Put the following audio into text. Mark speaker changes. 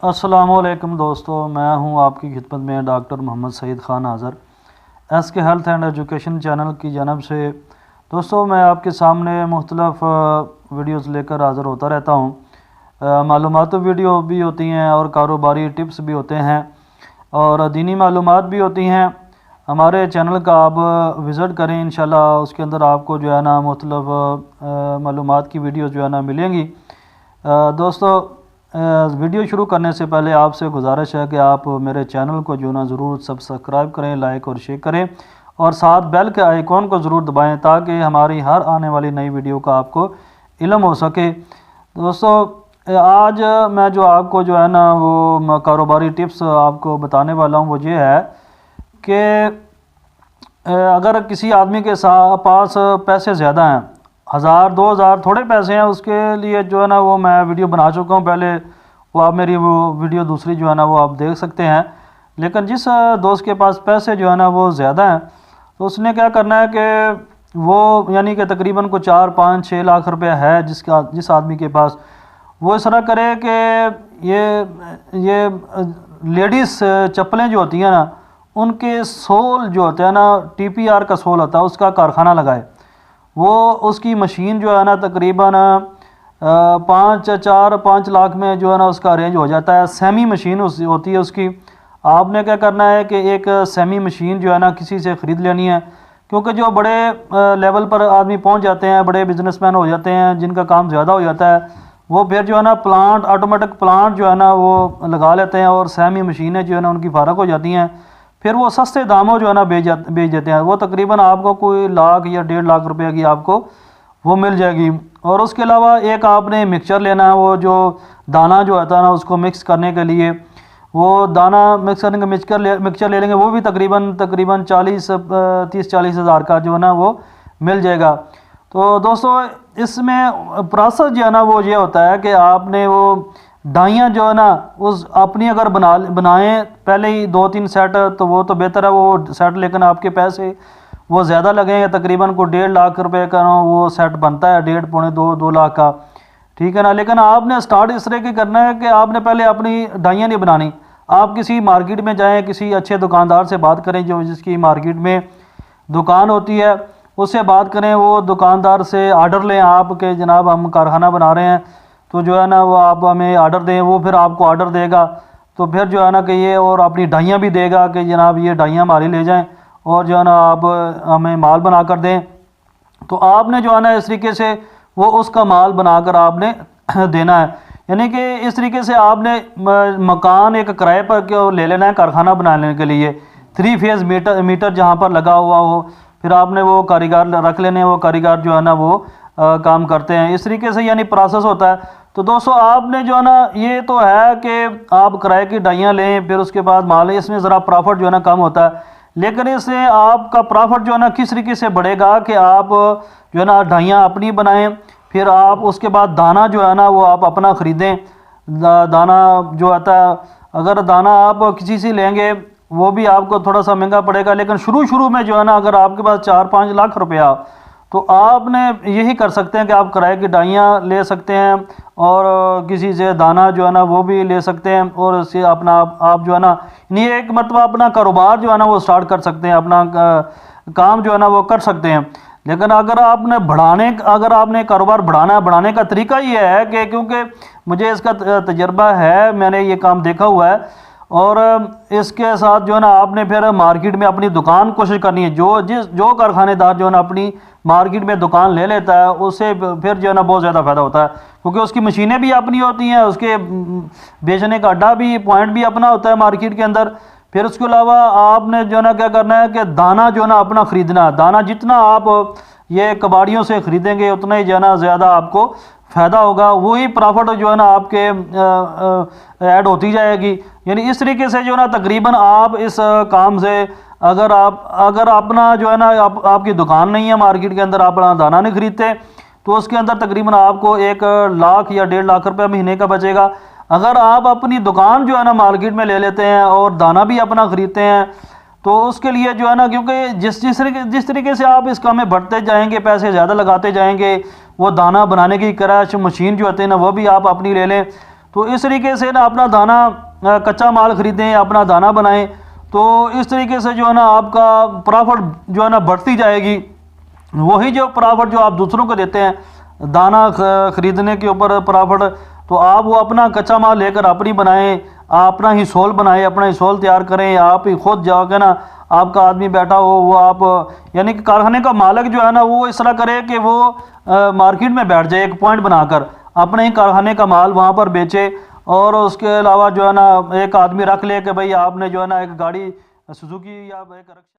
Speaker 1: अस्सलाम वालेकुम दोस्तों, मैं हूं आपकी खिदमत में डॉक्टर मोहम्मद सईद ख़ान हाज़र एस के हेल्थ एंड एजुकेशन चैनल की जानब से। दोस्तों, मैं आपके सामने मुख्तलिफ़ वीडियोस लेकर हाज़िर होता रहता हूं। मालूमाती वीडियो भी होती हैं और कारोबारी टिप्स भी होते हैं और दीनी मालूमात भी होती हैं। हमारे चैनल का आप विज़िट करें, इंशाल्लाह उसके अंदर आपको जो है ना मुख्तलिफ़ मालूमात की वीडियो जो है ना मिलेंगी। दोस्तों, वीडियो शुरू करने से पहले आपसे गुजारिश है कि आप मेरे चैनल को जो ना ज़रूर सब्सक्राइब करें, लाइक और शेयर करें और साथ बेल के आइकॉन को ज़रूर दबाएं ताकि हमारी हर आने वाली नई वीडियो का आपको इल्म हो सके। दोस्तों, आज मैं जो आपको जो है ना वो कारोबारी टिप्स आपको बताने वाला हूँ, वो ये है कि अगर किसी आदमी के पास पैसे ज़्यादा हैं, 1000-2000 थोड़े पैसे हैं, उसके लिए जो है ना वो मैं वीडियो बना चुका हूँ पहले। वो आप मेरी वो वीडियो दूसरी जो है ना वो आप देख सकते हैं। लेकिन जिस दोस्त के पास पैसे जो है ना वो ज़्यादा हैं, तो उसने क्या करना है कि वो यानी कि तकरीबन को 4-5-6 लाख रुपया है जिस आदमी के पास, वो इस तरह करे कि ये लेडीज़ चप्पलें जो होती हैं ना, उनके सोल जो होते हैं ना, TPR का सोल होता है, उसका कारखाना लगाए। वो उसकी मशीन जो है ना तकरीबन 4-5 लाख में जो है ना उसका रेंज हो जाता है। सेमी मशीन होती है उसकी। आपने क्या करना है कि एक सेमी मशीन जो है ना किसी से ख़रीद लेनी है, क्योंकि जो बड़े लेवल पर आदमी पहुंच जाते हैं, बड़े बिजनेसमैन हो जाते हैं, जिनका काम ज़्यादा हो जाता है, वो फिर जो है ना ऑटोमेटिक प्लांट जो है ना वो लगा लेते हैं और सेमी मशीनें जो है ना उनकी फ़ारग हो जाती हैं। फिर वो सस्ते दामों जो है ना बेच देते हैं। वो तकरीबन आपको कोई लाख या 1.5 लाख रुपए की आपको वो मिल जाएगी। और उसके अलावा एक आपने मिक्सचर लेना है, वो जो दाना जो होता है ना उसको मिक्स करने के लिए, वो दाना मिक्स करने का मिक्सचर ले लेंगे। वो भी तकरीबन 30-40 हज़ार का जो है ना वो मिल जाएगा। तो दोस्तों, इसमें प्रोसेस जो है ना वो ये होता है कि आपने वो डाइयाँ जो है ना उस अपनी अगर बनाएं पहले ही 2-3 सेट, तो वो तो बेहतर है वो सेट। लेकिन आपके पैसे वो ज़्यादा लगेंगे, तकरीबन को 1.5 लाख रुपए का वो सेट बनता है, 1.5-2 लाख का, ठीक है ना। लेकिन आपने स्टार्ट इस तरह की करना है कि आपने पहले अपनी डाइयाँ नहीं बनानी। आप किसी मार्केट में जाएँ, किसी अच्छे दुकानदार से बात करें जो जिसकी मार्केट में दुकान होती है, उससे बात करें। वो दुकानदार से आर्डर लें आप कि जनाब हम कारखाना बना रहे हैं, तो जो है ना वो आप हमें आर्डर दें। वो फिर आपको आर्डर देगा, तो फिर जो है ना कि ये और अपनी डाइयाँ भी देगा कि जनाब ये डाइयाँ हमारी ले जाएं और जो है ना आप हमें माल बना कर दें। तो आपने जो है ना इस तरीके से वो उसका माल बनाकर आपने देना है। यानी कि इस तरीके से आपने मकान एक किराए पर क्यों ले लेना है कारखाना बनाने के लिए। 3 फेज़ मीटर जहाँ पर लगा हुआ हो, फिर आपने वो कारीगर रख लेने, वो कारीगर जो है ना वो काम करते हैं। इस तरीके से यानी प्रोसेस होता है। तो दोस्तों, आपने जो है ना ये तो है कि आप किराए की डाइयाँ लें, फिर उसके बाद माल, इसमें ज़रा प्रॉफिट जो है ना कम होता है। लेकिन इससे आपका प्रॉफिट जो है ना किस तरीके से बढ़ेगा कि आप जो है ना डाइयाँ अपनी बनाएं, फिर आप उसके बाद दाना जो है ना वो आप अपना ख़रीदें। दाना जो आता है, अगर दाना आप किसी से लेंगे वो भी आपको थोड़ा सा महंगा पड़ेगा। लेकिन शुरू में जो है ना अगर आपके पास 4-5 लाख रुपया, तो आपने यही कर सकते हैं कि आप किराए की डाइयाँ ले सकते हैं और किसी से दाना जो है ना वो भी ले सकते हैं, और इससे अपना आप जो है ना नहीं एक मतलब अपना कारोबार जो है ना वो स्टार्ट कर सकते हैं, अपना काम जो है ना वो कर सकते हैं। लेकिन अगर आपने कारोबार बढ़ाने का तरीका ये है कि, क्योंकि मुझे इसका तजर्बा है, मैंने ये काम देखा हुआ है, और इसके साथ जो है ना आपने फिर मार्केट में अपनी दुकान कोशिश करनी है। जो कारखानेदार जो है ना अपनी मार्केट में दुकान ले लेता है, उससे फिर जो है ना बहुत ज़्यादा फ़ायदा होता है, क्योंकि उसकी मशीनें भी अपनी होती हैं, उसके बेचने का अड्डा भी, पॉइंट भी अपना होता है मार्केट के अंदर। फिर उसके अलावा आपने जो है ना क्या करना है कि दाना जो है ना अपना ख़रीदना। दाना जितना आप ये कबाड़ियों से ख़रीदेंगे उतना ही जो है ना ज़्यादा आपको फ़ायदा होगा, वही प्रॉफिट जो है ना आपके ऐड होती जाएगी। यानी इस तरीके से जो है ना तकरीबन आप इस काम से अगर अपना जो है ना आपकी दुकान नहीं है मार्केट के अंदर, आप अपना दाना नहीं खरीदते, तो उसके अंदर तकरीबन आपको 1 लाख या 1.5 लाख रुपये महीने का बचेगा। अगर आप अपनी दुकान जो है ना मार्केट में ले लेते हैं और दाना भी अपना ख़रीदते हैं, तो उसके लिए जो है ना, क्योंकि जिस तरीके से आप इस काम में बढ़ते जाएंगे, पैसे ज़्यादा लगाते जाएंगे, वो दाना बनाने की क्रश मशीन जो होती है ना वो भी आप अपनी ले लें, تو اس طریقے سے نا اپنا دانہ کچا مال خریدیں، اپنا دانہ بنائیں، تو اس طریقے سے جو ہے نا آپ کا پرافٹ جو ہے نا بڑھتی جائے گی۔ وہی جو پرافٹ جو آپ دوسروں کو دیتے ہیں دانہ خریدنے کے اوپر پرافٹ، تو آپ وہ اپنا کچا مال لے کر اپنی بنائیں، اپنا ہی سول بنائیں، اپنا ہی سول تیار کریں، آپ ہی خود جا کے نا آپ کا آدمی بیٹھا ہو، وہ آپ یعنی کہ کارخانے کا مالک جو ہے نا وہ اس طرح کرے کہ وہ مارکیٹ میں بیٹھ جائے، ایک پوائنٹ بنا کر اپنے ہی کارخانے کا مال وہاں پر بیچے، اور اس کے علاوہ جو ہے نا ایک آدمی رکھ لے کہ بھئی آپ نے جو ہے نا ایک گاڑی سوزوکی یا ایک